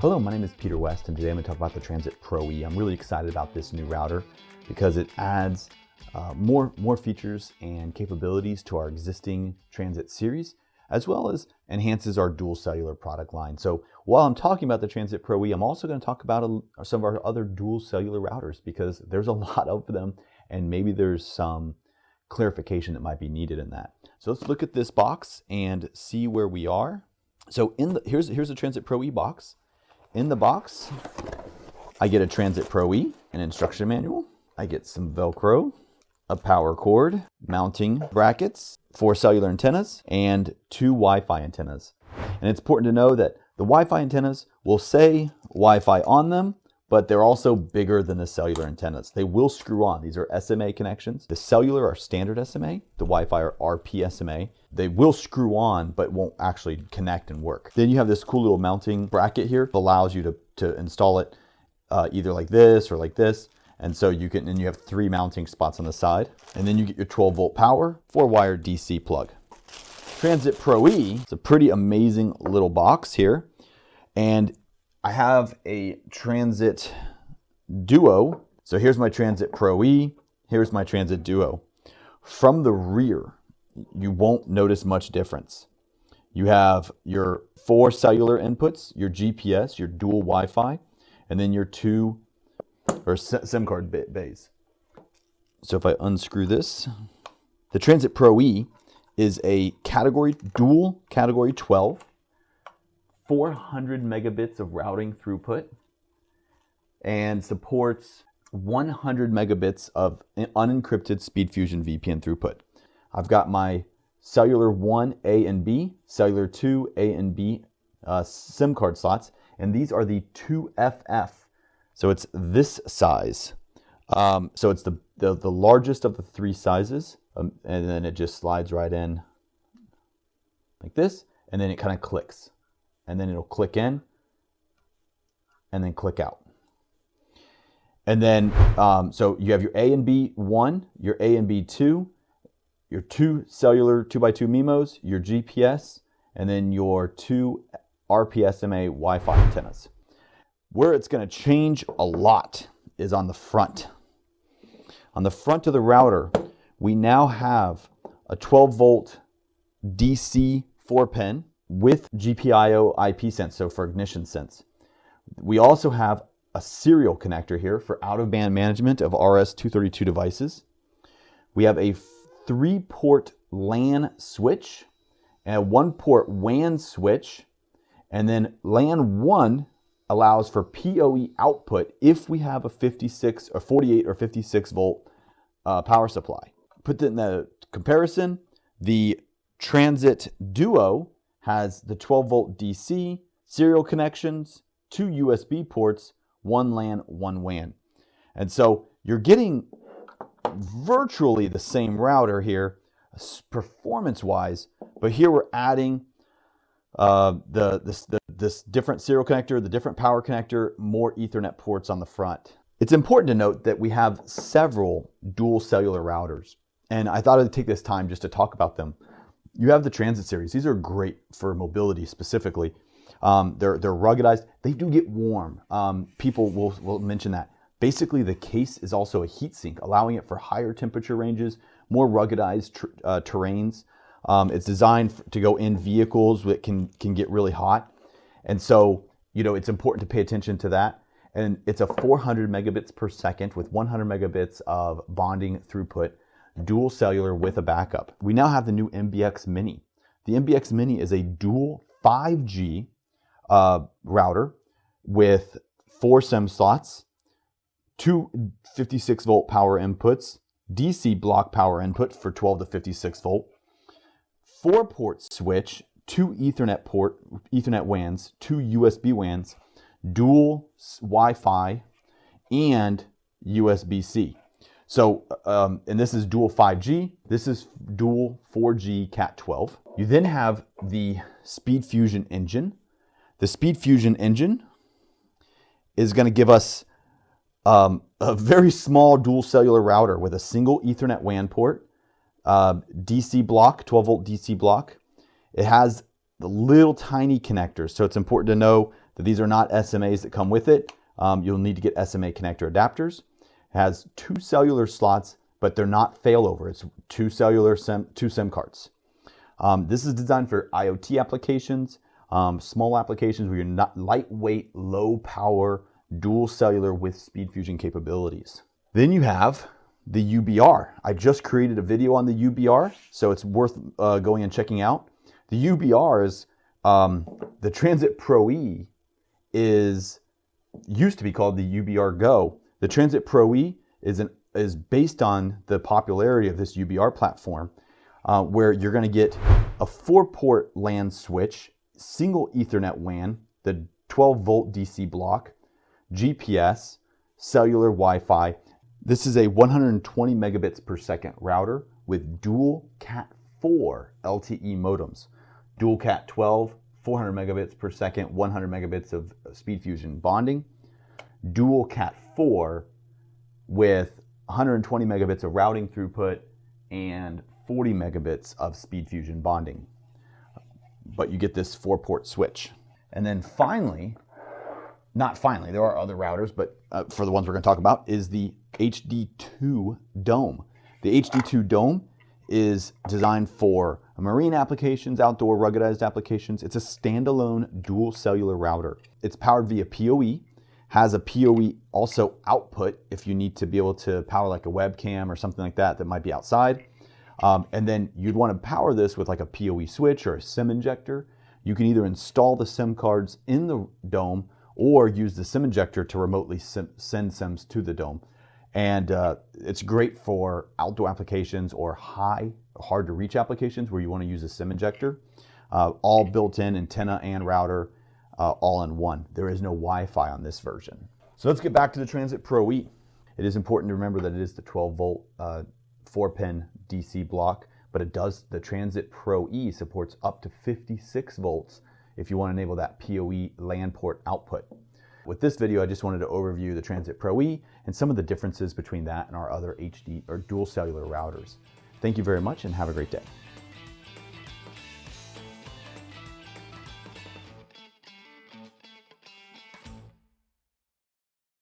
Hello, my name is Peter West, and today I'm going to talk about the Transit Pro E. I'm really excited about this new router because it adds more features and capabilities to our existing Transit series, as well as enhances our dual cellular product line. So while I'm talking about the Transit Pro E, I'm also going to talk about some of our other dual cellular routers because there's a lot of them, and maybe there's some clarification that might be needed in that. So let's look at this box and see where we are. So here's the Transit Pro E box. In the box, I get a Transit Pro E, an instruction manual. I get some Velcro, a power cord, mounting brackets, 4 cellular antennas, and 2 Wi-Fi antennas. And it's important to know that the Wi-Fi antennas will say Wi-Fi on them, but they're also bigger than the cellular antennas. They will screw on. These are SMA connections. The cellular are standard SMA. The Wi-Fi are RP SMA. They will screw on, but won't actually connect and work. Then you have this cool little mounting bracket here that allows you to install it either like this or like this. And so you have 3 mounting spots on the side. And then you get your 12-volt power, 4-wire DC plug. Transit Pro E, it's a pretty amazing little box here. And I have a Transit Duo. So here's my Transit Pro E. Here's my Transit Duo. From the rear, you won't notice much difference. You have your 4 cellular inputs, your GPS, your dual Wi-Fi, and then your 2 SIM card bays. So if I unscrew this, the Transit Pro E is a dual category 12, 400 megabits of routing throughput, and supports 100 megabits of unencrypted SpeedFusion VPN throughput. I've got my cellular 1 A and B, cellular 2 A and B SIM card slots, and these are the 2FF. So it's this size. So it's the largest of the 3 sizes, and then it just slides right in like this, and then it kind of clicks. And then it'll click in, and then click out. And then, so you have your A and B1, your A and B2, your 2 cellular 2x2 MIMOs, your GPS, and then your 2 RPSMA Wi-Fi antennas. Where it's going to change a lot is on the front. On the front of the router, we now have a 12-volt DC 4-pin with GPIO IP sense, so for ignition sense. We also have a serial connector here for out-of-band management of RS-232 devices. We have a 3-port LAN switch and a 1-port WAN switch, and then LAN 1 allows for PoE output if we have a 56 or 48 or 56 volt power supply. Put that in the comparison, the Transit Duo has the 12-volt DC, serial connections, 2 USB ports, 1 LAN, 1 WAN. And so you're getting virtually the same router here, performance-wise, but here we're adding this different serial connector, the different power connector, more Ethernet ports on the front. It's important to note that we have several dual cellular routers, and I thought I'd take this time just to talk about them. You have the Transit series. These are great for mobility specifically. They're ruggedized. They do get warm. People will mention that. Basically, the case is also a heat sink, allowing it for higher temperature ranges, more ruggedized terrains. It's designed to go in vehicles that can get really hot. And so, it's important to pay attention to that. And it's a 400 megabits per second with 100 megabits of bonding throughput, dual cellular with a backup. We now have the new MBX Mini. The MBX Mini is a dual 5G router with 4 SIM slots, 2 56 volt power inputs, DC block power input for 12 to 56 volt, 4-port switch, 2 Ethernet WANs, 2 USB WANs, dual Wi-Fi, and USB-C. So, and this is dual 5G. This is dual 4G Cat12. You then have the SpeedFusion engine. The SpeedFusion engine is going to give us a very small dual cellular router with a single Ethernet WAN port, DC block, 12-volt DC block. It has the little tiny connectors, so it's important to know These are not SMAs that come with it. You'll need to get SMA connector adapters. It has 2 cellular slots, but they're not failover. It's 2 SIM cards. This is designed for IoT applications, small applications where you're not lightweight, low power, dual cellular with SpeedFusion capabilities. Then you have the UBR. I just created a video on the UBR, so it's worth going and checking out. The UBR is the Transit Pro E used to be called the UBR Go. The Transit Pro E is based on the popularity of this UBR platform, where you're going to get a 4-port LAN switch, single Ethernet WAN, the 12-volt DC block, GPS, cellular Wi-Fi. This is a 120 megabits per second router with dual Cat4 LTE modems, dual Cat12, 400 megabits per second, 100 megabits of SpeedFusion bonding, dual Cat4 with 120 megabits of routing throughput and 40 megabits of SpeedFusion bonding. But you get this 4-port switch. And then finally, there are other routers, but for the ones we're going to talk about, is the HD2 Dome. The HD2 Dome is designed for marine applications, outdoor ruggedized applications. It's a standalone dual cellular router. It's powered via PoE, has a PoE also output if you need to be able to power like a webcam or something like that might be outside. And then you'd want to power this with like a PoE switch or a SIM injector. You can either install the SIM cards in the dome or use the SIM injector to remotely send SIMs to the dome. And it's great for outdoor applications or hard to reach applications where you want to use a SIM injector. All built-in antenna and router, all in one. There is no Wi-Fi on this version. So let's get back to the Transit Pro E. It is important to remember that it is the 12-volt 4-pin DC block, but the Transit Pro E supports up to 56 volts if you want to enable that PoE LAN port output. With this video, I just wanted to overview the Transit Pro E and some of the differences between that and our other HD or dual cellular routers. Thank you very much and have a great day.